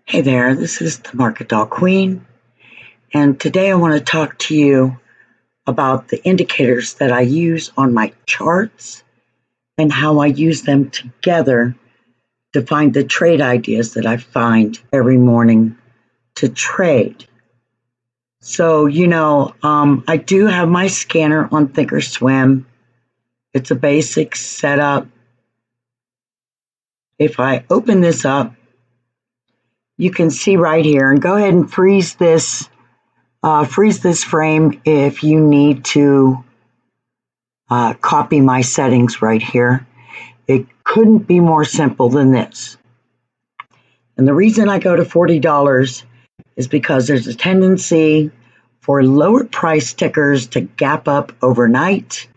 Hey there, this is the Market Doll Queen, and today I want to talk to you about the indicators that I use on my charts and how I use them together to find the trade ideas that I find every morning to trade. So, I do have my scanner on Thinkorswim. It's a basic setup. If I open this up, you can see right here, and go ahead and freeze this frame if you need to copy my settings right here. It couldn't be more simple than this. And the reason I go to $40 is because there's a tendency for lower price tickers to gap up overnight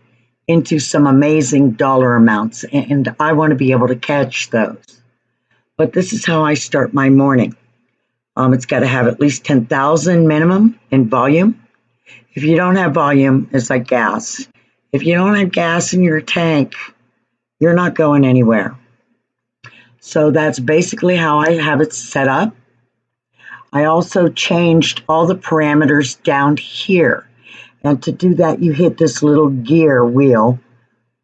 into some amazing dollar amounts, and I want to be able to catch those. But this is how I start my morning. It's got to have at least 10,000 minimum in volume. If you don't have volume, it's like gas. If you don't have gas in your tank, you're not going anywhere. So that's basically how I have it set up. I also changed all the parameters down here. And to do that, you hit this little gear wheel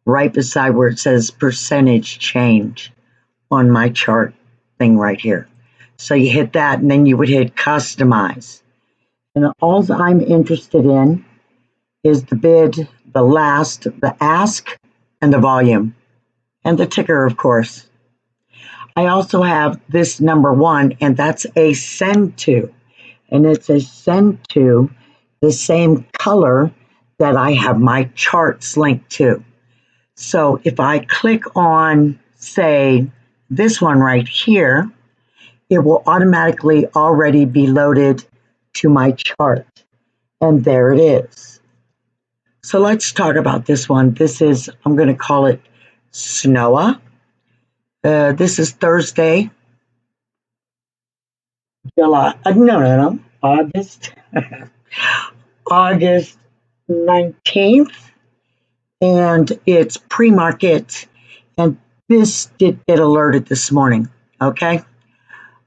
right beside where it says percentage change on my chart thing right here. So you hit that, and then you would hit customize. And all I'm interested in is the bid, the last, the ask, and the volume, and the ticker, of course. I also have this number 1, and that's a send to. And it's a send to the same color that I have my charts linked to. So if I click on, say, this one right here, it will automatically already be loaded to my chart. And there it is. So let's talk about this one. I'm going to call it SNOA. This is Thursday, August, August 19th. And it's pre-market. And this did get alerted this morning, okay?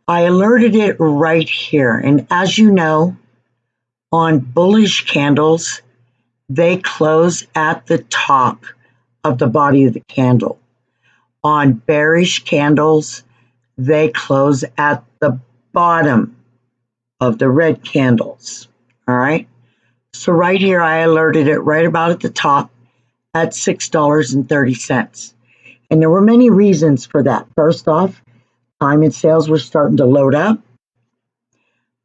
I alerted it right here. And as you know, on bullish candles, they close at the top of the body of the candle. On bearish candles, they close at the bottom of the red candles. All right. So right here, I alerted it right about at the top at $6.30. And there were many reasons for that. First off, time and sales were starting to load up.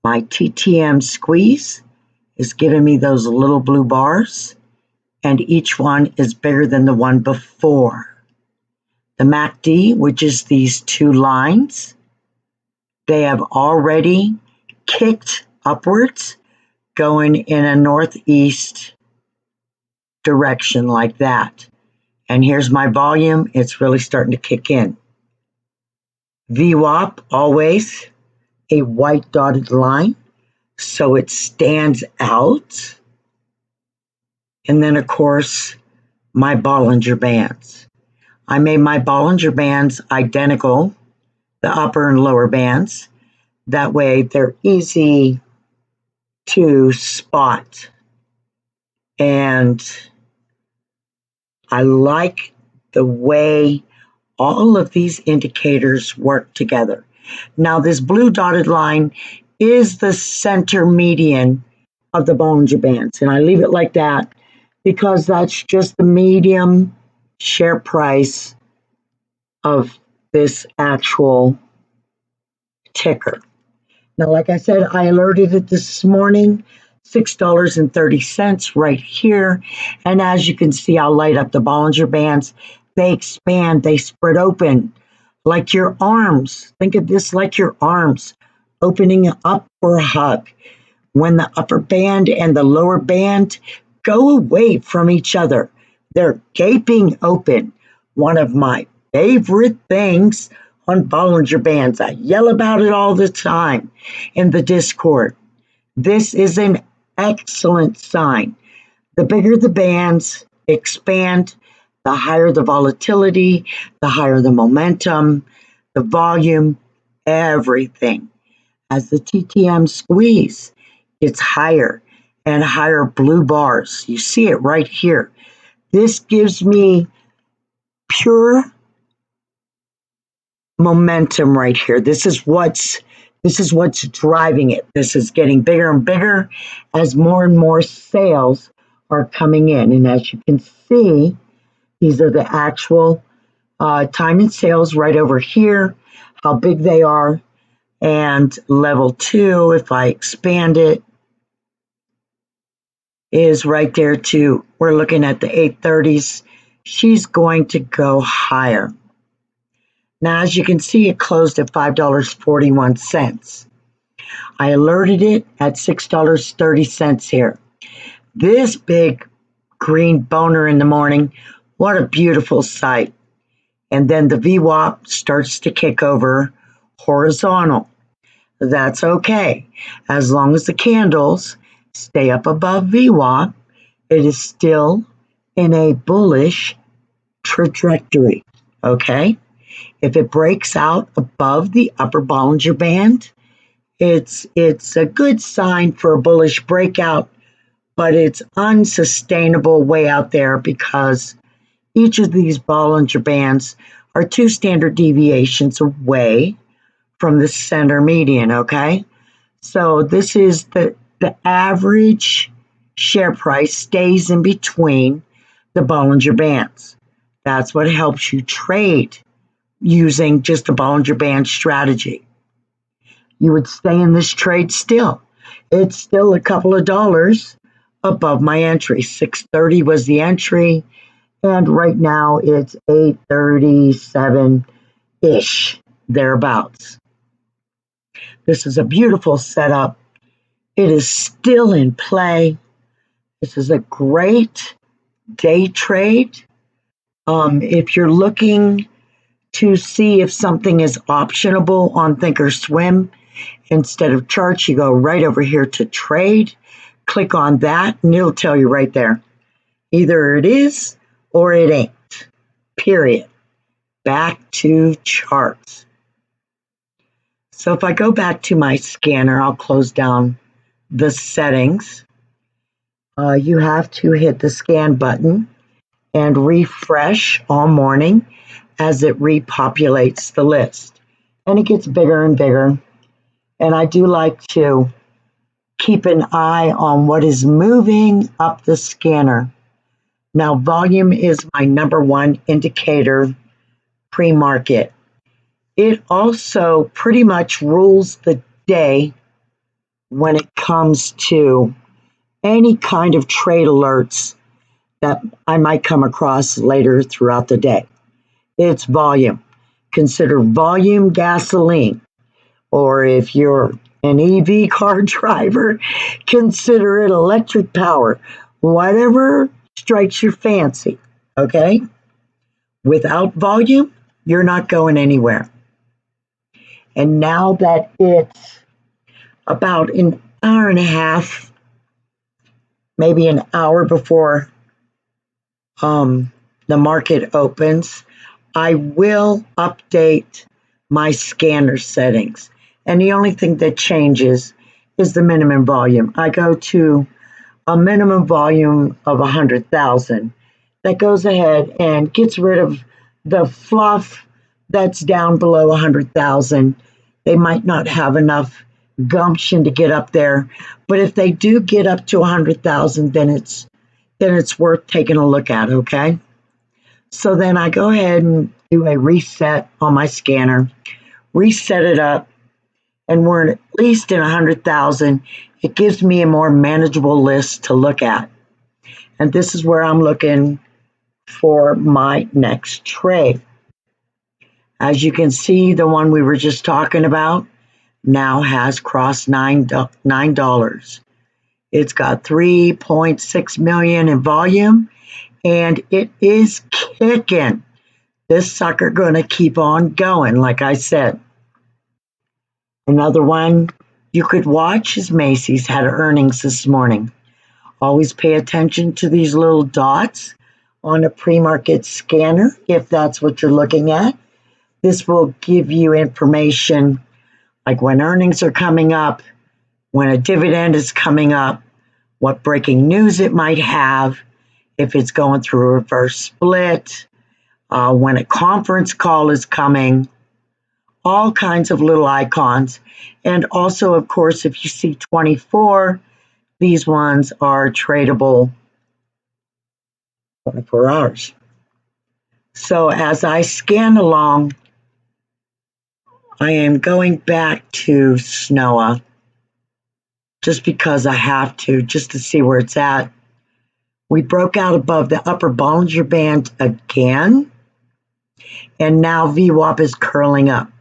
My TTM squeeze is giving me those little blue bars, and each one is bigger than the one before. The MACD, which is these two lines, they have already kicked upwards, going in a northeast direction like that. And here's my volume. It's really starting to kick in. VWAP, always a white dotted line, so it stands out. And then, of course, my Bollinger Bands. I made my Bollinger Bands identical, the upper and lower bands. That way they're easy to spot. And I like the way all of these indicators work together. Now, this blue dotted line is the center median of the Bollinger Bands, and I leave it like that because that's just the medium share price of this actual ticker. Now, like I said, I alerted it this morning, $6.30 right here. And as you can see, I'll light up the Bollinger Bands. They expand, they spread open like your arms. Think of this like your arms opening up for a hug. When the upper band and the lower band go away from each other, they're gaping open. One of my favorite things on Bollinger Bands. I yell about it all the time in the Discord. This is an excellent sign. The bigger the bands expand, the higher the volatility, the higher the momentum, the volume, everything. As the TTM squeeze gets higher and higher blue bars, you see it right here. This gives me pure momentum right here. This is what's driving it. This is getting bigger and bigger as more and more sales are coming in. And as you can see, these are the actual time and sales right over here, how big they are. And level 2, if I expand it, is right there too. We're looking at the 830s. She's going to go higher. Now, as you can see, it closed at $5.41. I alerted it at $6.30 here. This big green boner in the morning, what a beautiful sight. And then the VWAP starts to kick over horizontal. That's okay. As long as the candles stay up above VWAP, it is still in a bullish trajectory, okay? If it breaks out above the upper Bollinger Band, it's a good sign for a bullish breakout, but it's unsustainable way out there because each of these Bollinger Bands are 2 standard deviations away from the center median, okay? So this is the average share price stays in between the Bollinger Bands. That's what helps you trade using just a Bollinger Band strategy. You would stay in this trade still. It's still a couple of dollars above my entry. 630 was the entry, and right now it's 837-ish, thereabouts. This is a beautiful setup. It is still in play. This is a great day trade. If you're looking to see if something is optionable on Thinkorswim, instead of charts, you go right over here to trade, click on that, and it'll tell you right there. Either it is or it ain't, period. Back to charts. So if I go back to my scanner, I'll close down the settings. You have to hit the scan button and refresh all morning as it repopulates the list. And it gets bigger and bigger. And I do like to keep an eye on what is moving up the scanner. Now, volume is my number one indicator pre-market. It also pretty much rules the day when it comes to any kind of trade alerts that I might come across later throughout the day. It's volume. Consider volume gasoline. Or if you're an EV car driver, consider it electric power. Whatever strikes your fancy, okay? Without volume, you're not going anywhere. And now that it's about an hour and a half, maybe an hour before the market opens, I will update my scanner settings. And the only thing that changes is the minimum volume. I go to a minimum volume of 100,000. That goes ahead and gets rid of the fluff that's down below 100,000. They might not have enough gumption to get up there, but if they do get up to 100,000, then it's worth taking a look at, okay? So then I go ahead and do a reset on my scanner, reset it up, and we're at least in 100,000. It gives me a more manageable list to look at. And this is where I'm looking for my next trade. As you can see, the one we were just talking about now has crossed $9. It's got 3.6 million in volume, and it is kicking. This sucker gonna keep on going, like I said. Another one you could watch is Macy's had earnings this morning. Always pay attention to these little dots on a pre-market scanner if that's what you're looking at. This will give you information like when earnings are coming up, when a dividend is coming up, what breaking news it might have, if it's going through a reverse split, when a conference call is coming, all kinds of little icons. And also, of course, if you see 24, these ones are tradable 24 hours. So as I scan along, I am going back to SNOA just because I have to, just to see where it's at. We broke out above the upper Bollinger Band again, and now VWAP is curling up.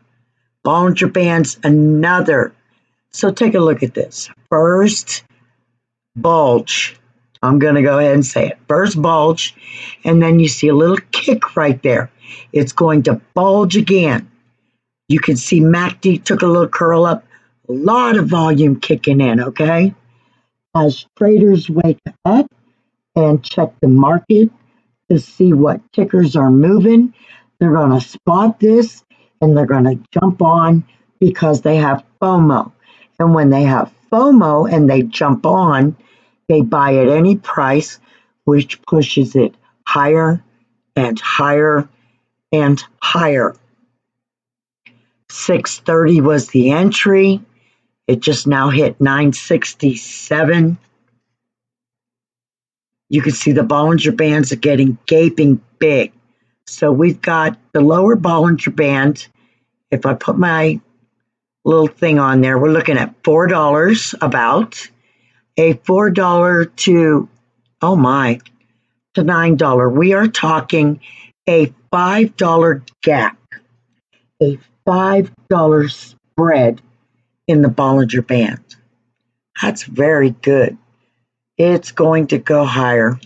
Bollinger Band's another. So take a look at this. First bulge. I'm going to go ahead and say it. First bulge, and then you see a little kick right there. It's going to bulge again. You can see MACD took a little curl up. A lot of volume kicking in, okay? As traders wake up and check the market to see what tickers are moving, they're going to spot this and they're going to jump on because they have FOMO. And when they have FOMO and they jump on, they buy at any price, which pushes it higher and higher and higher. 630 was the entry. It just now hit 967. You can see the Bollinger Bands are getting gaping big. So we've got the lower Bollinger Band. If I put my little thing on there, we're looking at $4 about. A $4 to, oh my, to $9. We are talking a $5 gap, a $5 spread in the Bollinger Band. That's very good. It's going to go higher.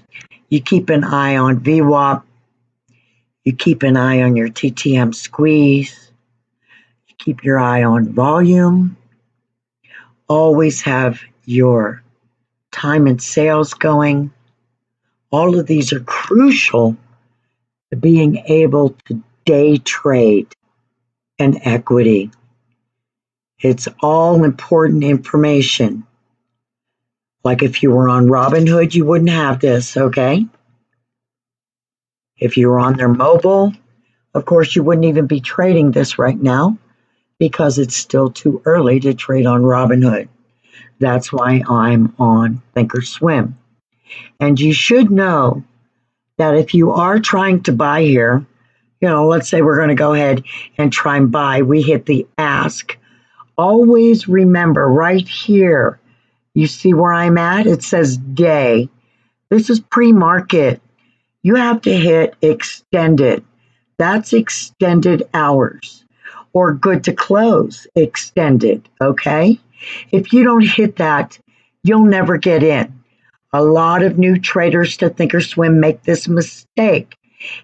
You keep an eye on VWAP. You keep an eye on your TTM squeeze. You keep your eye on volume. Always have your time and sales going. All of these are crucial to being able to day trade an equity. It's all important information. Like if you were on Robinhood, you wouldn't have this, okay? If you were on their mobile, of course, you wouldn't even be trading this right now because it's still too early to trade on Robinhood. That's why I'm on Thinkorswim. And you should know that if you are trying to buy here, let's say we're going to go ahead and try and buy, we hit the ask. Always remember right here, you see where I'm at? It says day. This is pre-market. You have to hit extended. That's extended hours or good to close extended, okay? If you don't hit that, you'll never get in. A lot of new traders to Thinkorswim make this mistake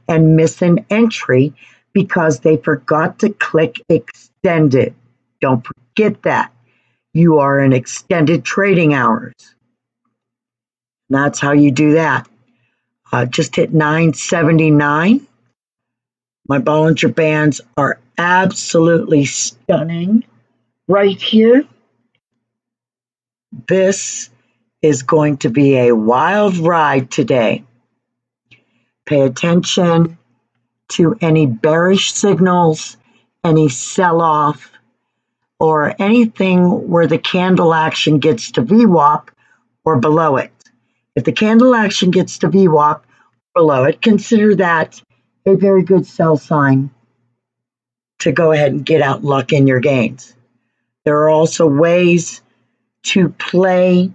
and miss an entry because they forgot to click extended. Don't forget that. You are in extended trading hours. That's how you do that. Just hit 979. My Bollinger Bands are absolutely stunning right here. This is going to be a wild ride today. Pay attention to any bearish signals, any sell-off, or anything where the candle action gets to VWAP or below it. If the candle action gets to VWAP below it, consider that a very good sell sign to go ahead and get out and lock in your gains. There are also ways to play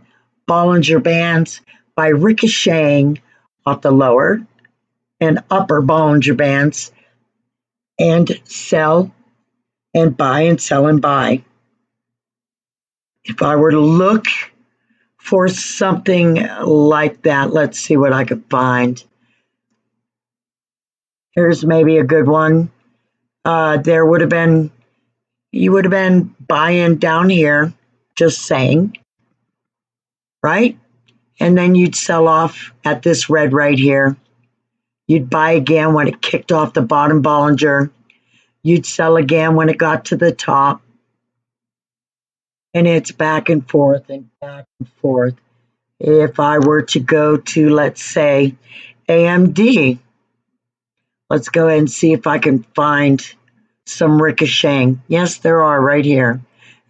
Bollinger Bands by ricocheting off the lower and upper Bollinger Bands and sell and buy and sell and buy. If I were to look for something like that, let's see what I could find. Here's maybe a good one. You would have been buying down here, just saying, right? And then you'd sell off at this red right here. You'd buy again when it kicked off the bottom Bollinger. You'd sell again when it got to the top. and it's back and forth and back and forth. If I were to go to, let's say, AMD, let's go ahead and see if I can find some ricocheting. Yes, there are right here.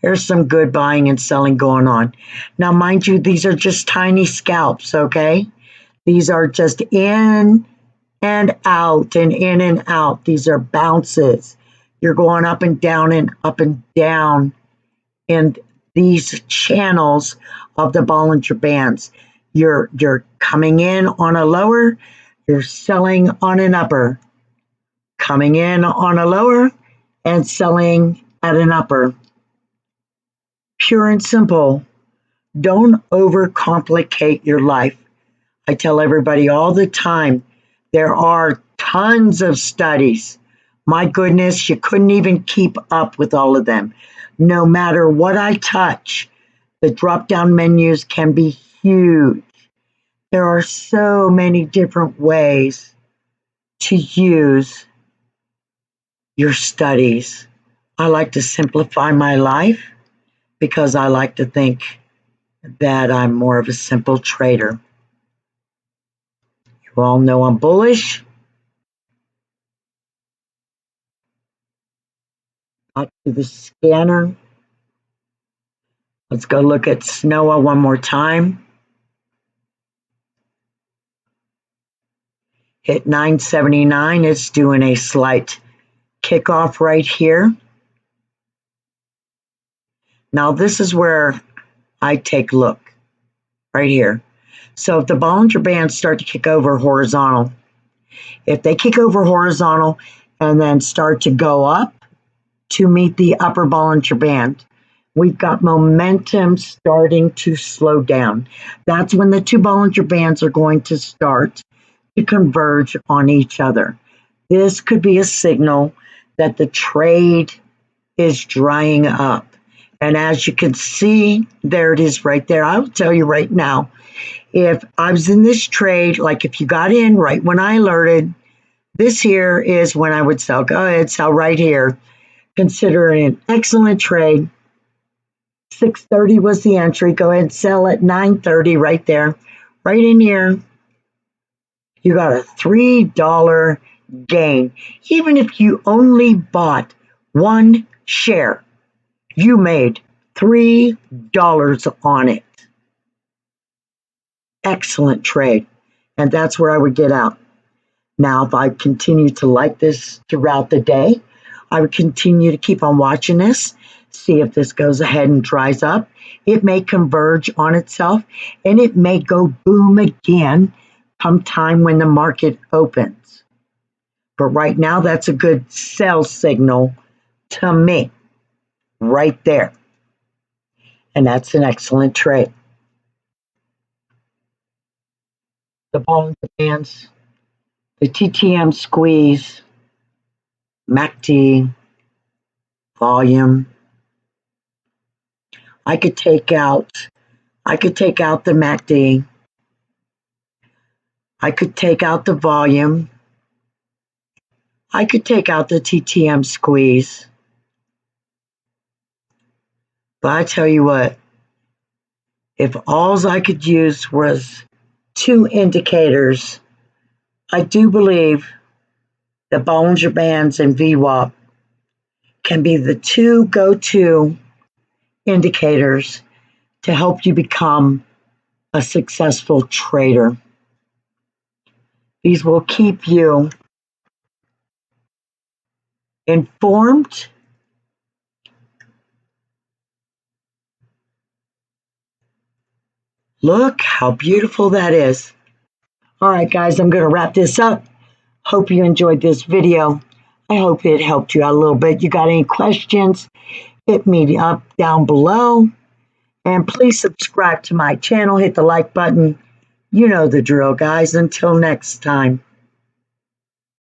There's some good buying and selling going on. Now, mind you, these are just tiny scalps, okay? These are just in and out and in and out. These are bounces. You're going up and down and up and down in these channels of the Bollinger Bands. You're coming in on a lower, you're selling on an upper, coming in on a lower and selling at an upper. Pure and simple. Don't overcomplicate your life. I tell everybody all the time, there are tons of studies. My goodness, you couldn't even keep up with all of them. No matter what I touch, the drop-down menus can be huge. There are so many different ways to use your studies. I like to simplify my life because I like to think that I'm more of a simple trader. You all know I'm bullish. Up to the scanner. Let's go look at SNOA one more time. Hit 979. It's doing a slight kickoff right here. Now this is where I take a look right here. So if the Bollinger Bands start to kick over horizontal, if they kick over horizontal and then start to go up to meet the upper Bollinger Band, we've got momentum starting to slow down. That's when the two Bollinger Bands are going to start to converge on each other. This could be a signal that the trade is drying up. And as you can see, there it is right there. I will tell you right now, if I was in this trade, like if you got in right when I alerted, this here is when I would sell. Go ahead, sell right here. Consider it an excellent trade. 630 was the entry. Go ahead, sell at 930 right there. Right in here, you got a $3 gain. Even if you only bought one share, you made $3 on it. Excellent trade. And that's where I would get out. Now, if I continue to like this throughout the day, I would continue to keep on watching this, see if this goes ahead and dries up. It may converge on itself, and it may go boom again come time when the market opens. But right now, that's a good sell signal to me, right there. And that's an excellent trade. The Bollinger Bands, the TTM squeeze, MACD, volume. I could take out the MACD. I could take out the volume. I could take out the TTM squeeze. But I tell you what, if all I could use was two indicators, I do believe that Bollinger Bands and VWAP can be the two go-to indicators to help you become a successful trader. These will keep you informed, look how beautiful that is. All right, guys, I'm going to wrap this up. Hope you enjoyed this video. I hope it helped you out a little bit. You got any questions, hit me up down below. And please subscribe to my channel. Hit the like button. You know the drill, guys. Until next time.